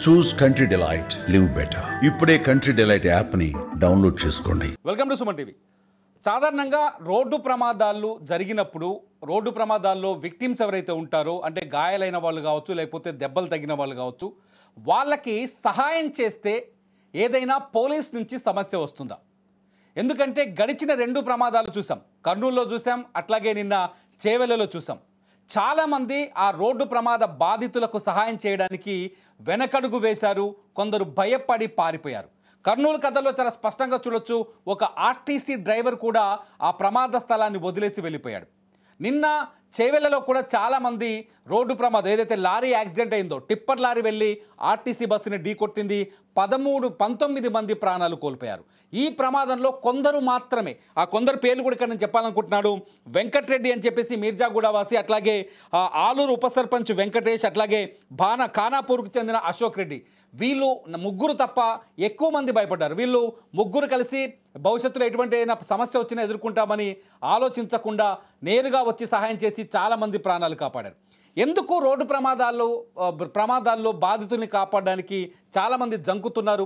చూస్ country delight, live better. ఇప్పుడే country delight యాప్ని download చేసుకోండి. Welcome to Suman TV. సాధారణంగా రోడ్డు ప్రమాదాలు జరిగినప్పుడు రోడ్డు ప్రమాదాల్లో విక్టిమ్స్ ఎవరైతే ఉంటారో, అంటే గాయాలైన వాళ్ళు కావచ్చు, లేకపోతే దెబ్బలు తగిన వాళ్ళు కావచ్చు, వాళ్ళకి సహాయం చేస్తే ఏదైనా పోలీస్ నుంచి సమస్య వస్తుందా? ఎందుకంటే గడిచిన 2 ప్రమాదాలు చూసాం. కర్నూలులో చూసాం, అట్లాగే నిన్న చేవెళ్లలో చూసాం. చాలామంది ఆ రోడ్డు ప్రమాద బాధితులకు సహాయం చేయడానికి వెనకడుగు వేశారు, కొందరు భయపడి పారిపోయారు. కర్నూలు కథలో చాలా స్పష్టంగా చూడొచ్చు. ఒక ఆర్టీసీ డ్రైవర్ కూడా ఆ ప్రమాద స్థలాన్ని వదిలేసి వెళ్ళిపోయాడు. నిన్న చేవెళ్లలో కూడా చాలామంది రోడ్డు ప్రమాదం, ఏదైతే లారీ యాక్సిడెంట్ అయిందో, టిప్పర్ లారీ వెళ్ళి ఆర్టీసీ బస్సుని ఢీకొట్టింది. 19 మంది ప్రాణాలు కోల్పోయారు. ఈ ప్రమాదంలో కొందరు మాత్రమే, ఆ కొందరు పేర్లు కూడా ఇక్కడ నేను చెప్పాలనుకుంటున్నాడు. వెంకటరెడ్డి అని చెప్పేసి మీర్జాగూడ వాసి, అట్లాగే ఆలూరు ఉప సర్పంచ్ వెంకటేష్, అట్లాగే ఖానాపూర్కు చెందిన అశోక్ రెడ్డి, వీళ్ళు ముగ్గురు తప్ప ఎక్కువ మంది భయపడ్డారు. వీళ్ళు ముగ్గురు కలిసి భవిష్యత్తులో ఎటువంటి సమస్య వచ్చినా ఎదుర్కొంటామని ఆలోచించకుండా నేరుగా వచ్చి సహాయం చేసి చాలామంది ప్రాణాలు కాపాడారు. ఎందుకు రోడ్డు ప్రమాదాల్లో బాధితుల్ని కాపాడడానికి చాలామంది జంకుతున్నారు?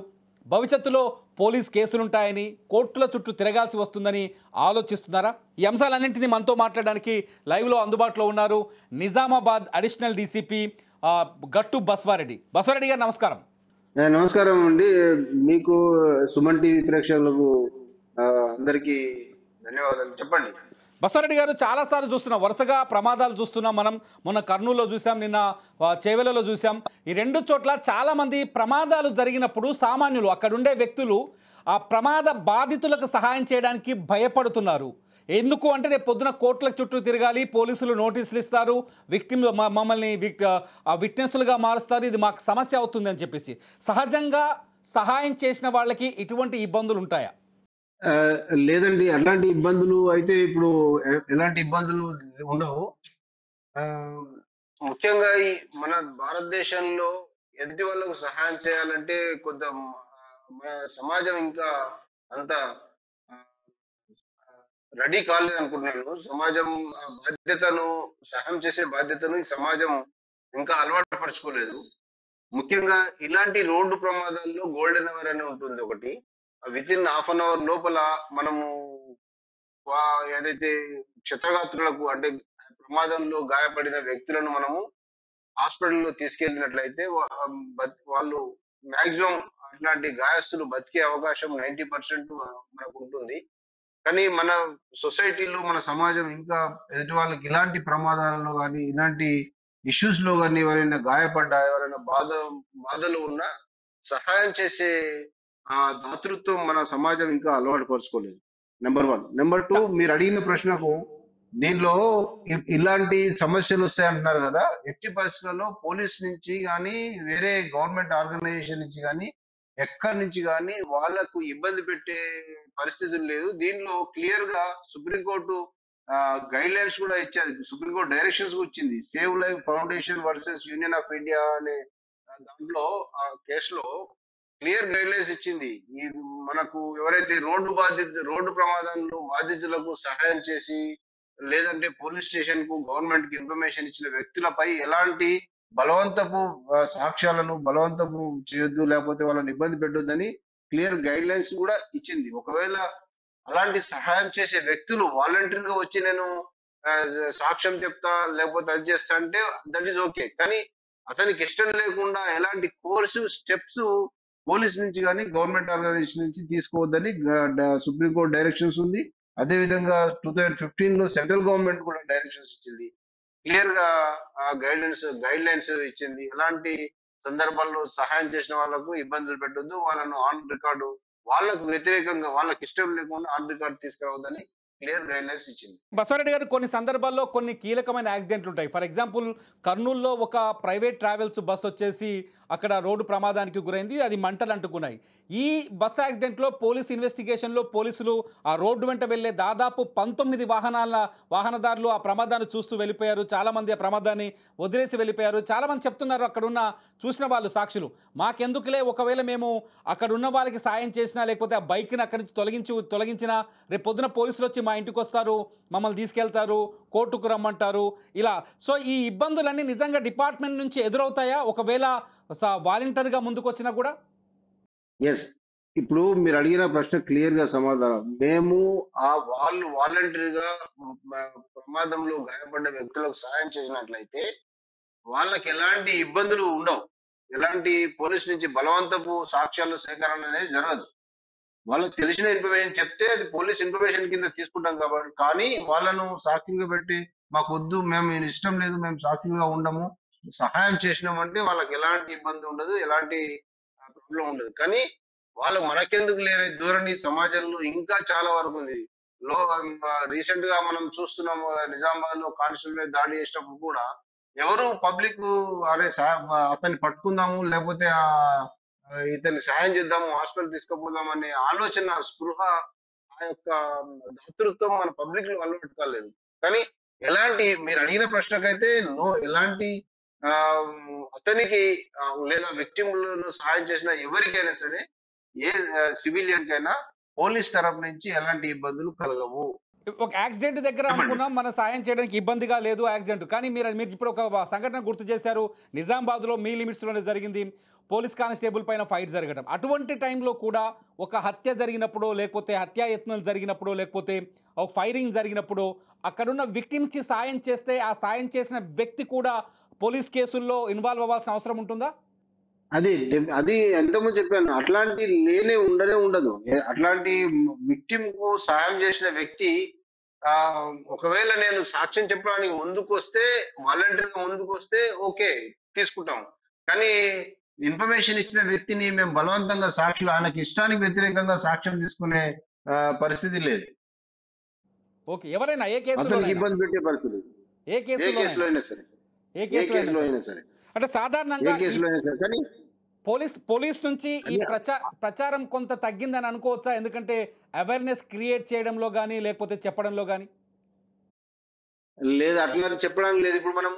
భవిష్యత్తులో పోలీస్ కేసులుంటాయని, కోర్టుల చుట్టూ తిరగాల్సి వస్తుందని ఆలోచిస్తున్నారా? ఈ అంశాలన్నింటినీ మనతో మాట్లాడడానికి లైవ్లో అందుబాటులో ఉన్నారు నిజామాబాద్ అడిషనల్ డీసీపీ గట్టు బస్వారెడ్డి. బస్వారెడ్డి గారు నమస్కారం. నమస్కారం అండి. మీకు సుమన్ టీవీ ప్రేక్షకులకు అందరికీ ధన్యవాదాలు. చెప్పండి బస్వారెడ్డి గారు. చాలాసార్లు చూస్తున్నాం, వరుసగా ప్రమాదాలు చూస్తున్నాం. మనం మొన్న కర్నూలులో చూసాం, నిన్న చేవెళ్లలో చూసాం. ఈ 2 చోట్ల చాలామంది ప్రమాదాలు జరిగినప్పుడు సామాన్యులు, అక్కడుండే వ్యక్తులు ఆ ప్రమాద బాధితులకు సహాయం చేయడానికి భయపడుతున్నారు. ఎందుకు అంటే రేపు పొద్దున కోర్టుల చుట్టూ తిరగాలి, పోలీసులు నోటీసులు ఇస్తారు, మమ్మల్ని విట్నెస్లుగా మారుస్తారు, ఇది మాకు సమస్య అవుతుంది అని చెప్పేసి. సహజంగా సహాయం చేసిన వాళ్ళకి ఇటువంటి ఇబ్బందులు ఉంటాయా? లేదండి, అలాంటి ఇబ్బందులు అయితే ఇప్పుడు ఎలాంటి ఇబ్బందులు ఉండవు. ముఖ్యంగా ఈ మన భారతదేశంలో ఎదుటి వాళ్ళకు సహాయం చేయాలంటే కొంత మన సమాజం ఇంకా అంత రెడీ కాలేదు అనుకుంటున్నాను. సమాజం బాధ్యతను, సహాయం చేసే బాధ్యతను ఈ సమాజం ఇంకా అలవాటు పరుచుకోలేదు. ముఖ్యంగా ఇలాంటి రోడ్డు ప్రమాదాల్లో గోల్డెన్ అవర్ అని ఉంటుంది ఒకటి. Within half an hour లోపల మనము ఏదైతే క్షతగాత్రులకు, అంటే ప్రమాదంలో గాయపడిన వ్యక్తులను మనము హాస్పిటల్లో తీసుకెళ్ళినట్లయితే వాళ్ళు మాక్సిమం అట్లాంటి గాయస్తులు బతికే అవకాశం 90% మనకు ఉంటుంది. కానీ మన సొసైటీలో, మన సమాజం ఇంకా ఎదుటి వాళ్ళకి ఇలాంటి ప్రమాదాలలో కానీ, ఇలాంటి ఇష్యూస్ లో కానీ ఎవరైనా గాయపడ్డా, ఎవరైనా బాధలు ఉన్నా సహాయం చేసే దాతృత్వం మన సమాజం ఇంకా అలవాటు పరుచుకోలేదు. నెంబర్ 1. నెంబర్ 2, మీరు అడిగిన ప్రశ్నకు, దీనిలో ఇలాంటి సమస్యలు వస్తాయంటున్నారు కదా, ఎట్టి పరిస్థితుల్లో పోలీస్ నుంచి కానీ, వేరే గవర్నమెంట్ ఆర్గనైజేషన్ నుంచి కానీ, ఎక్కడి నుంచి కానీ వాళ్లకు ఇబ్బంది పెట్టే పరిస్థితులు లేదు. దీనిలో క్లియర్ గా సుప్రీంకోర్టు గైడ్ లైన్స్ కూడా ఇచ్చారు. సుప్రీంకోర్టు డైరెక్షన్స్ ఇచ్చింది. Save life foundation versus union of India అనే దాంట్లో, ఆ కేసులో క్లియర్ గైడ్ లైన్స్ ఇచ్చింది. ఈ మనకు ఎవరైతే రోడ్డు ప్రమాదంలో బాధితులకు సహాయం చేసి, లేదంటే పోలీస్ స్టేషన్ కు, గవర్నమెంట్ కి ఇన్ఫర్మేషన్ ఇచ్చిన వ్యక్తులపై ఎలాంటి బలవంతపు సాక్ష్యాలను బలవంతపు చేయొద్దు, లేకపోతే వాళ్ళని ఇబ్బంది పెట్టొద్దని క్లియర్ గైడ్ లైన్స్ కూడా ఇచ్చింది. ఒకవేళ అలాంటి సహాయం చేసే వ్యక్తులు వాలంటీర్ గా వచ్చి నేను సాక్ష్యం చెప్తా, లేకపోతే అది చేస్తా అంటే దట్ ఈస్ ఓకే. కానీ అతనికి ఇష్టం లేకుండా ఎలాంటి కోర్సు స్టెప్స్ పోలీస్ నుంచి కానీ, గవర్నమెంట్ ఆర్గనైజేషన్ నుంచి తీసుకోవద్దని సుప్రీంకోర్టు డైరెక్షన్స్ ఉంది. అదే విధంగా 2015లో సెంట్రల్ గవర్నమెంట్ కూడా డైరెక్షన్స్ ఇచ్చింది. క్లియర్ గా గైడ్ లైన్స్ ఇచ్చింది. ఎలాంటి సందర్భాల్లో సహాయం చేసిన వాళ్ళకు ఇబ్బందులు పెట్టొద్దు, వాళ్ళను ఆన్ రికార్డు, వాళ్ళకు వ్యతిరేకంగా, వాళ్ళకి ఇష్టం లేకుండా ఆన్ రికార్డు తీసుకురావద్దని క్లియర్ గైడ్ లైన్స్ ఇచ్చింది. బస్వారెడ్డి గారు, కొన్ని సందర్భాల్లో కొన్ని కీలకమైన యాక్సిడెంట్లు ఉంటాయి. ఫర్ ఎగ్జాంపుల్, కర్నూలులో ఒక ప్రైవేట్ ట్రావెల్స్ బస్ వచ్చేసి అక్కడ రోడ్డు ప్రమాదానికి గురైంది, అది మంటలు అంటుకున్నాయి. ఈ బస్ యాక్సిడెంట్లో పోలీస్ ఇన్వెస్టిగేషన్లో పోలీసులు ఆ రోడ్డు వెంట వెళ్లే దాదాపు 19 వాహనదారులు ఆ ప్రమాదాన్ని చూస్తూ వెళ్ళిపోయారు. చాలామంది ఆ ప్రమాదాన్ని వదిలేసి వెళ్ళిపోయారు. చాలామంది చెప్తున్నారు, అక్కడున్న చూసిన వాళ్ళు, సాక్షులు, మాకెందుకులే, ఒకవేళ మేము అక్కడ ఉన్న వాళ్ళకి సాయం చేసినా, లేకపోతే ఆ బైక్ని అక్కడి నుంచి తొలగించినా, రేపు పొద్దున పోలీసులు వచ్చి మా ఇంటికి వస్తారు, మమ్మల్ని తీసుకెళ్తారు, కోర్టుకు రమ్మంటారు, ఇలా. సో ఈ ఇబ్బందులన్నీ నిజంగా డిపార్ట్మెంట్ నుంచి ఎదురవుతాయా? ఒకవేళ వాలంటీర్గా ముందుకు వచ్చినా కూడా? ఎస్. ఇప్పుడు మీరు అడిగిన ప్రశ్న క్లియర్ గా సమాధానం. మేము వాళ్ళు వాలంటరీగా ప్రమాదంలో గాయపడ్డ వ్యక్తులకు సహాయం చేసినట్లయితే వాళ్ళకి ఎలాంటి ఇబ్బందులు ఉండవు. ఎలాంటి పోలీస్ నుంచి బలవంతపు సాక్ష్యాల సేకరణ అనేది జరగదు. వాళ్ళకి తెలిసిన ఇన్ఫర్మేషన్ చెప్తే అది పోలీస్ ఇన్ఫర్మేషన్ కింద తీసుకుంటాం కాబట్టి. కానీ వాళ్ళను సాక్షులుగా పెట్టి మాకొద్దు, మేము ఇష్టం లేదు, మేము సాక్షులుగా ఉండము, సహాయం చేసినామంటే వాళ్ళకి ఎలాంటి ఇబ్బంది ఉండదు, ఎలాంటి ప్రాబ్లం ఉండదు. కానీ వాళ్ళు మనకెందుకు లేని ధోరణి సమాజంలో ఇంకా చాలా వరకు ఉంది. లో రీసెంట్ గా మనం చూస్తున్నాం, నిజామాబాద్ లో కానిస్టేబుల్ మీద దాడి చేసినప్పుడు కూడా ఎవరు పబ్లిక్ అరే అతన్ని పట్టుకుందాము, లేకపోతే ఇతన్ని సాయం చేద్దాము, హాస్పిటల్ తీసుకుపోదాం అనే ఆలోచన, స్పృహ, ఆ యొక్క దాతృత్వం మన పబ్లిక్ లో అలవాటు కాలేదు. కానీ ఎలాంటి, మీరు అడిగిన ప్రశ్నకైతే ఎలాంటి ఆ అతనికి లేదా విక్టిమ్లను సహాయం చేసిన ఎవరికైనా సరే, ఏ సివిలియన్ కైనా పోలీస్ తరఫు నుంచి ఎలాంటి ఇబ్బందులు కలగవు. ఒక యాక్సిడెంట్ దగ్గర అనుకున్నాం మన సాయం చేయడానికి ఇబ్బందిగా లేదు యాక్సిడెంట్, కానీ మీరు ఇప్పుడు ఒక సంఘటన గుర్తు చేశారు. నిజామాబాద్లో మీ లిమిట్స్లోనే జరిగింది, పోలీస్ కానిస్టేబుల్ పైన ఫైట్ జరగడం. అటువంటి టైంలో కూడా ఒక హత్య జరిగినప్పుడు, లేకపోతే హత్యాయత్నం జరిగినప్పుడు, లేకపోతే ఒక ఫైరింగ్ జరిగినప్పుడు అక్కడున్న విక్టిమ్కి సాయం చేస్తే ఆ సాయం చేసిన వ్యక్తి కూడా పోలీస్ కేసుల్లో ఇన్వాల్వ్ అవ్వాల్సిన అవసరం ఉంటుందా? అది అది ఎంతమంది చెప్పాను, అట్లాంటి ఉండనే ఉండదు. అట్లాంటి విక్టిమ్ కు సాయం చేసిన వ్యక్తి ఒకవేళ నేను సాక్ష్యం చెప్పడానికి ముందుకు వస్తే, వాలంటీర్గా ముందుకు వస్తే ఓకే తీసుకుంటాం. కానీ ఇన్ఫర్మేషన్ ఇచ్చిన వ్యక్తిని మేము బలవంతంగా సాక్షులు, ఆయనకి ఇష్టానికి వ్యతిరేకంగా సాక్ష్యం తీసుకునే పరిస్థితి లేదు. ఓకే, ఎవరైనా ఏ కేసులో ఇబ్బంది పెట్టే పరిస్థితి, ఏ కేసులో అయినా సరే, ఏ కేసులో అయినా సరే, అంటే సాధారణంగా ఏ కేసులో అయినా సరే. కానీ పోలీస్ నుంచి ఈ ప్రచారం కొంత తగ్గిందని అనుకోవచ్చా? ఎందుకంటే అవేర్నెస్ క్రియేట్ చేయడంలో కానీ లేకపోతే చెప్పడంలో కానీ. లేదు, అట్లా చెప్పడానికి లేదు. ఇప్పుడు మనము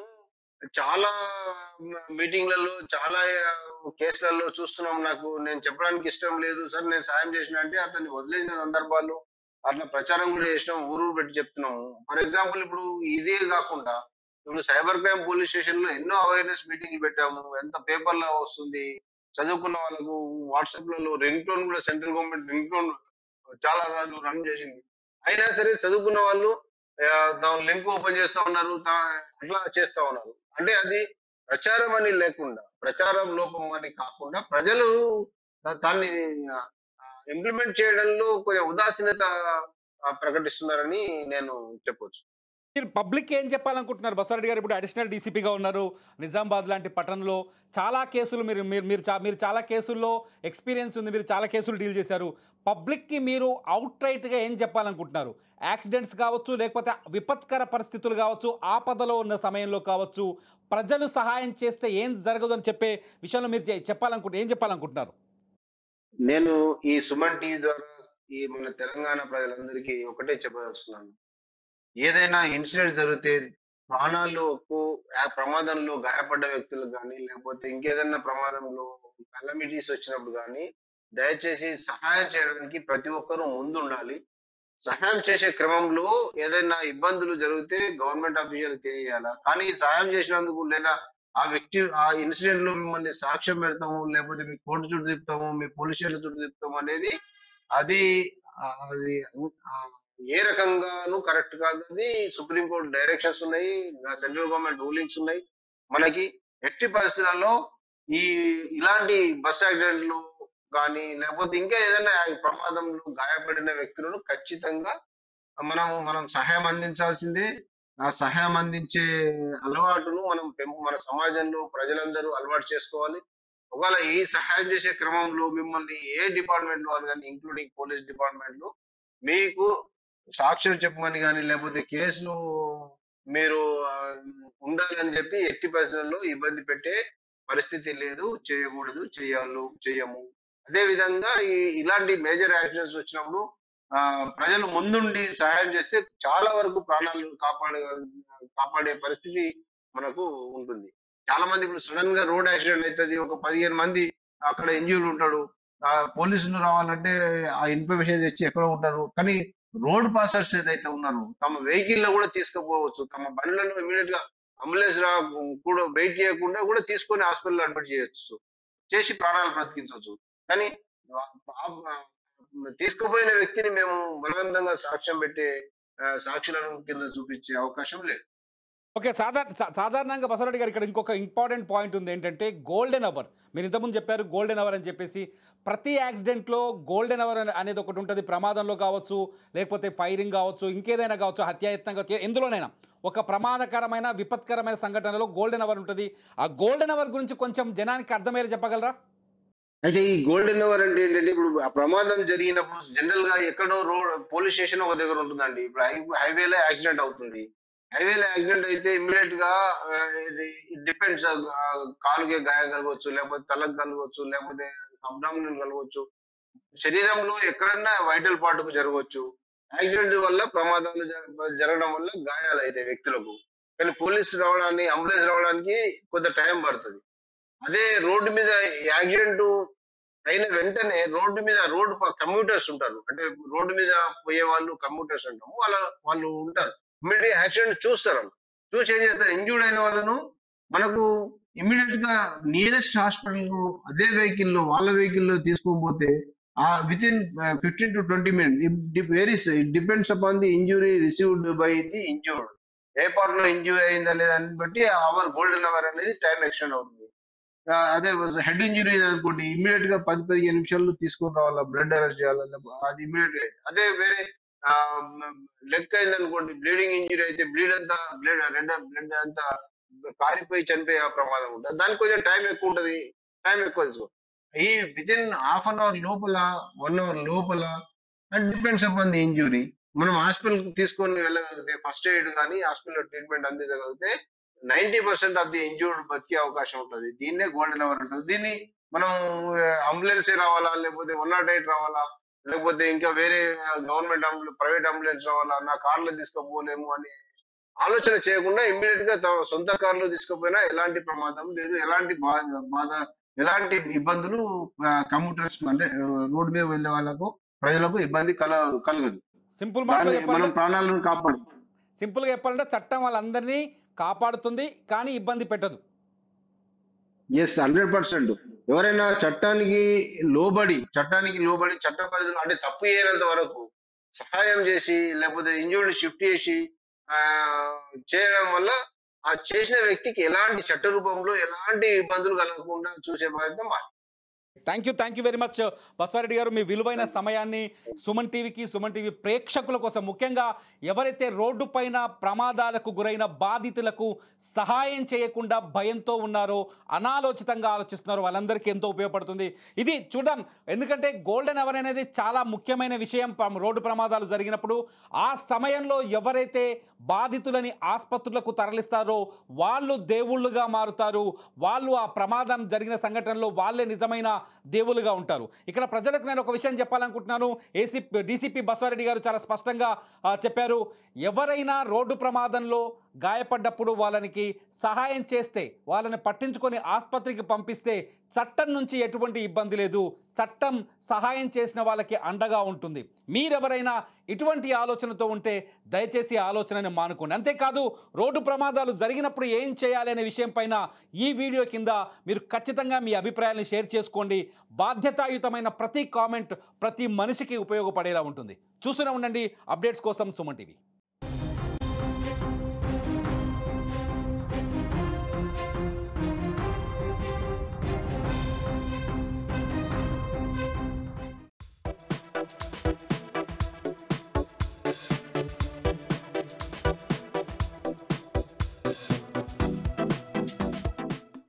చాలా మీటింగ్లలో, చాలా కేసులలో చూస్తున్నాం. నేను చెప్పడానికి ఇష్టం లేదు సార్, నేను సాయం చేసిన అంటే అతన్ని వదిలేసిన సందర్భాలు, అట్లా ప్రచారం కూడా చేసినాం, ఊరు పెట్టి చెప్తున్నాము. ఫర్ ఎగ్జాంపుల్ ఇప్పుడు ఇదే కాకుండా ఇప్పుడు సైబర్ క్రైమ్ పోలీస్ స్టేషన్ లో ఎన్నో అవేర్నెస్ మీటింగ్లు పెట్టాము. ఎంత పేపర్లో వస్తుంది, చదువుకున్న వాళ్ళకు వాట్సాప్ లలో రింగ్ టోన్ కూడా సెంట్రల్ గవర్నమెంట్ రింగ్ టోన్ చాలా రోజులు రన్ చేసింది. అయినా సరే చదువుకున్న వాళ్ళు దాని లింక్ ఓపెన్ చేస్తా ఉన్నారు, అట్లా చేస్తా ఉన్నారు. అంటే అది ప్రచారం అని లేకుండా, ప్రచారం లోపం అని కాకుండా ప్రజలు దాన్ని ఇంప్లిమెంట్ చేయడంలో కొంచెం ఉదాసీనత ప్రకటిస్తున్నారని నేను చెప్పొచ్చు. మీరు పబ్లిక్ ఏం చెప్పాలనుకుంటున్నారు? బస్సారెడ్డి గారు ఇప్పుడు అడిషనల్ డీసీపీగా ఉన్నారు. నిజామాబాద్ లాంటి పట్టణంలో చాలా కేసులు మీరు చాలా కేసుల్లో ఎక్స్పీరియన్స్ ఉంది, మీరు చాలా కేసులు డీల్ చేశారు. పబ్లిక్కి మీరు అవుట్ రైట్గా ఏం చెప్పాలనుకుంటున్నారు? యాక్సిడెంట్స్ కావచ్చు, లేకపోతే విపత్కర పరిస్థితులు కావచ్చు, ఆపదలో ఉన్న సమయంలో కావచ్చు, ప్రజలు సహాయం చేస్తే ఏం జరగదు అని చెప్పే విషయంలో మీరు ఏం చెప్పాలనుకుంటున్నారు? నేను ఈ సుమన్ టీవీ ద్వారా ఈ మన తెలంగాణ ప్రజలందరికీ ఒకటే చెప్పదలుచుకున్నాను. ఏదైనా ఇన్సిడెంట్ జరిగితే, ప్రాణాలకు ప్రమాదంలో గాయపడ్డ వ్యక్తులకు కానీ, లేకపోతే ఇంకేదైనా ప్రమాదంలో కలమిటీస్ వచ్చినప్పుడు కానీ, దయచేసి సహాయం చేయడానికి ప్రతి ఒక్కరూ ముందు ఉండాలి. సహాయం చేసే క్రమంలో ఏదైనా ఇబ్బందులు జరిగితే గవర్నమెంట్ ఆఫీషియల్ తెలియాలా. కానీ సహాయం చేసినందుకు లేదా ఆ వ్యక్తి ఆ ఇన్సిడెంట్ లో మిమ్మల్ని సాక్ష్యం పెడతాము, లేకపోతే మీ కోర్టు చుట్టూ తిప్పుతాము, మీ పోలీస్ స్టేషన్ చుట్టూ తిప్పుతాము అనేది అది అది ఏ రకంగానూ కరెక్ట్ కాదు. అది సుప్రీంకోర్టు డైరెక్షన్స్ ఉన్నాయి, సెంట్రల్ గవర్నమెంట్ రూలింగ్స్ ఉన్నాయి. మనకి ఎట్టి పరిస్థితులలో ఇలాంటి బస్ యాక్సిడెంట్లు కానీ, లేకపోతే ఇంకా ఏదైనా ప్రమాదంలో గాయపడిన వ్యక్తులను ఖచ్చితంగా మనం సహాయం అందించాల్సిందే. ఆ సహాయం అందించే అలవాటును మన సమాజంలో ప్రజలందరూ అలవాటు చేసుకోవాలి. ఒకవేళ ఈ సహాయం చేసే క్రమంలో మిమ్మల్ని ఏ డిపార్ట్మెంట్ వాళ్ళు కానీ, ఇంక్లూడింగ్ పోలీస్ డిపార్ట్మెంట్ లో, మీకు సాక్ష్యం చెప్పమని కానీ, లేకపోతే కేసులు మీరు ఉండాలని చెప్పి ఎట్టి పరిస్థితుల్లో ఇబ్బంది పెట్టే పరిస్థితి లేదు, చేయకూడదు, చెయ్యము. అదే విధంగా ఇలాంటి మేజర్ యాక్సిడెంట్స్ వచ్చినప్పుడు ప్రజలు ముందుండి సహాయం చేస్తే చాలా వరకు ప్రాణాలు కాపాడే పరిస్థితి మనకు ఉంటుంది. చాలా మంది ఇప్పుడు సడన్ గా రోడ్ యాక్సిడెంట్ అవుతుంది, ఒక 15 మంది అక్కడ ఇంజ్యూర్ ఉంటాడు, పోలీసులు రావాలంటే ఆ ఇన్ఫర్మేషన్ తెచ్చి ఎక్కడో ఉంటారు. కానీ రోడ్ పాసర్స్ ఏదైతే ఉన్నారో తమ వెహికల్ లో కూడా తీసుకుపోవచ్చు, తమ బండ్లలో ఇమీడియట్ గా అంబులెన్స్ రా కూడా వెయిట్ చేయకుండా కూడా తీసుకొని హాస్పిటల్ అడ్మిట్ చేయొచ్చు, చేసి ప్రాణాలు బ్రతికించవచ్చు. కానీ తీసుకుపోయిన వ్యక్తిని మేము బలవంతంగా సాక్ష్యం పెట్టే సాక్షులను కింద చూపించే అవకాశం లేదు. ఓకే, సాధారణంగా బసవరెడ్డి గారు ఇక్కడ ఇంకొక ఇంపార్టెంట్ పాయింట్ ఉంది ఏంటంటే గోల్డెన్ అవర్. మీరు ఇంతకుముందు చెప్పారు గోల్డెన్ అవర్ అని చెప్పేసి. ప్రతి యాక్సిడెంట్లో గోల్డెన్ అవర్ అనేది ఒకటి ఉంటుంది. ప్రమాదంలో కావచ్చు, లేకపోతే ఫైరింగ్ కావచ్చు, ఇంకేదైనా కావచ్చు, హత్యాయత్నం కావచ్చు, ఎందులోనైనా ఒక ప్రమాదకరమైన విపత్కరమైన సంఘటనలో గోల్డెన్ అవర్ ఉంటుంది. ఆ గోల్డెన్ అవర్ గురించి కొంచెం జనానికి అర్థమయ్యేలా చెప్పగలరా? అయితే ఈ గోల్డెన్ అవర్ అంటే ఏంటంటే, ఇప్పుడు ఆ ప్రమాదం జరిగినప్పుడు జనరల్ గా ఎక్కడో పోలీస్ స్టేషన్ ఒక దగ్గర ఉంటుందండి. ఇప్పుడు హైవేలో యాక్సిడెంట్ అవుతుంది. హైవేలో యాక్సిడెంట్ అయితే ఇమ్మీడియట్ గా డిపెండ్స్, కాలుకి గాయం కలగవచ్చు, లేకపోతే తలకు కలగవచ్చు, లేకపోతే అబ్డామినల్ కలగవచ్చు, శరీరంలో ఎక్కడన్నా వైటల్ పార్ట్ కు జరగవచ్చు. యాక్సిడెంట్ వల్ల ప్రమాదాలు జరగడం వల్ల గాయాలు అయితే వ్యక్తులకు. కానీ పోలీసు రావడానికి, అంబులెన్స్ రావడానికి కొంత టైం పడుతుంది. అదే రోడ్డు మీద యాక్సిడెంట్ అయిన వెంటనే రోడ్డు కమ్యూటర్స్ ఉంటారు. అంటే రోడ్డు మీద పోయే వాళ్ళు కమ్యూటర్స్ అంటాము. వాళ్ళు ఉంటారు. ఇమ్మీడియట్ యాక్సిడెంట్ చూస్తారు. చూసి ఏం చేస్తారు, ఇంజూర్డ్ అయిన వాళ్ళను మనకు ఇమ్మీడియట్ గా నియరెస్ట్ హాస్పిటల్ అదే వాళ్ళ వెహికల్లో తీసుకొని పోతే with in 15 to 20 minutes, it depends upon the injury received by the injured. A part లో ఇంజూరీ అయిందా లేదని బట్టి అవర్ గోల్డెన్ అవర్ అనేది టైం ఎక్స్టెండ్ అవుతుంది. అదే హెడ్ ఇంజురీ అనుకోండి, ఇమ్మీడియట్ గా 10-15 నిమిషాల్లో తీసుకొని రావాలా, బ్లడ్ అరెస్ట్ చేయాలి, అది ఇమ్మీడియట్ గా. అదే వేరే లెగ్ అయింది అనుకోండి, బ్లీడింగ్ ఇంజురీ అయితే బ్లడ్ అంతా కారిపోయి చనిపోయే ప్రమాదం ఉంటుంది. దానికి కొంచెం టైం ఎక్కువ తీసుకో. ఈ within half an hour లోపల, 1 hour లోపల, and depends upon the injury, మనం హాస్పిటల్ తీసుకొని వెళ్ళగలిగితే, ఫస్ట్ ఎయిడ్ కానీ హాస్పిటల్ ట్రీట్మెంట్ అందించగలిగితే 90% ఆఫ్ ది ఇంజూర్డ్ బతికే అవకాశం ఉంటుంది. దీన్నే గోల్డెన్ అవర్ ఉంటుంది. దీన్ని మనం అంబులెన్స్ రావాలా, లేకపోతే 108 రావాలా, లేకపోతే ఇంకా వేరే గవర్నమెంట్ ప్రైవేట్ అంబులెన్స్ రావాలా, నా కార్లో తీసుకుపోలేము అని ఆలోచన చేయకుండా ఇమ్మీడియట్ గా సొంత కార్లో తీసుకుపోయినా ఎలాంటి ప్రమాదం లేదు, ఎలాంటి బాధ, ఎలాంటి ఇబ్బందులు కమ్యూటర్స్ అంటే రోడ్డు మీద వెళ్ళే వాళ్ళకు, ప్రజలకు ఇబ్బంది కలగదు. సింపుల్ మనం ప్రాణాలను కాపాడు. సింపుల్ గా చెప్పాలంటే చట్టం వాళ్ళందరినీ కాపాడుతుంది, కానీ ఇబ్బంది పెట్టదు. ఎస్, 100%. ఎవరైనా చట్టానికి లోబడి చట్ట పరిధిలో, అంటే తప్పు చేయనంత వరకు సహాయం చేసి, లేకపోతే ఇంజూర్డ్ షిఫ్ట్ చేసి చేయడం వల్ల ఆ చేసిన వ్యక్తికి ఎలాంటి చట్ట రూపంలో ఎలాంటి ఇబ్బందులు కలగకుండా చూసే బాధ్యత మాది. Thank you very much Basava Reddy గారు. మీ విలువైన సమయాన్ని సుమన్ టీవీకి, సుమన్ టీవీ ప్రేక్షకుల కోసం, ముఖ్యంగా ఎవరైతే రోడ్డు పైన ప్రమాదాలకు గురైన బాధితులకు సహాయం చేయకుండా భయంతో ఉన్నారో, అనాలోచితంగా ఆలోచిస్తున్నారో, వాళ్ళందరికీ ఎంతో ఉపయోగపడుతుంది. ఇది చూద్దాం, ఎందుకంటే గోల్డెన్ అవర్ అనేది చాలా ముఖ్యమైన విషయం. రోడ్డు ప్రమాదాలు జరిగినప్పుడు ఆ సమయంలో ఎవరైతే బాధితులని ఆసుపత్రులకు తరలిస్తారో వాళ్ళు దేవుళ్ళుగా మారుతారు. వాళ్ళు ఆ ప్రమాదం జరిగిన సంఘటనలో వాళ్ళే నిజమైన దేవులుగా ఉంటారు. ఇక్కడ ప్రజలకు నేను ఒక విషయం చెప్పాలనుకుంటున్నాను. డీసీపీ బసవరెడ్డి గారు చాలా స్పష్టంగా చెప్పారు. ఎవరైనా రోడ్డు ప్రమాదంలో గాయపడ్డప్పుడు వాళ్ళకి సహాయం చేస్తే, వాళ్ళని పట్టించుకొని ఆసుపత్రికి పంపిస్తే చట్టం నుంచి ఎటువంటి ఇబ్బంది లేదు. చట్టం సహాయం చేసిన వాళ్ళకి అండగా ఉంటుంది. మీరెవరైనా ఇటువంటి ఆలోచనతో ఉంటే దయచేసి ఆలోచనని మానుకోండి. అంతేకాదు, రోడ్డు ప్రమాదాలు జరిగినప్పుడు ఏం చేయాలి అనే విషయం పైన ఈ వీడియో కింద మీరు ఖచ్చితంగా మీ అభిప్రాయాలను షేర్ చేసుకోండి. బాధ్యతాయుతమైన ప్రతి కామెంట్ ప్రతి మనిషికి ఉపయోగపడేలా ఉంటుంది. చూస్తూనే ఉండండి అప్డేట్స్ కోసం సుమన్ టీవీ.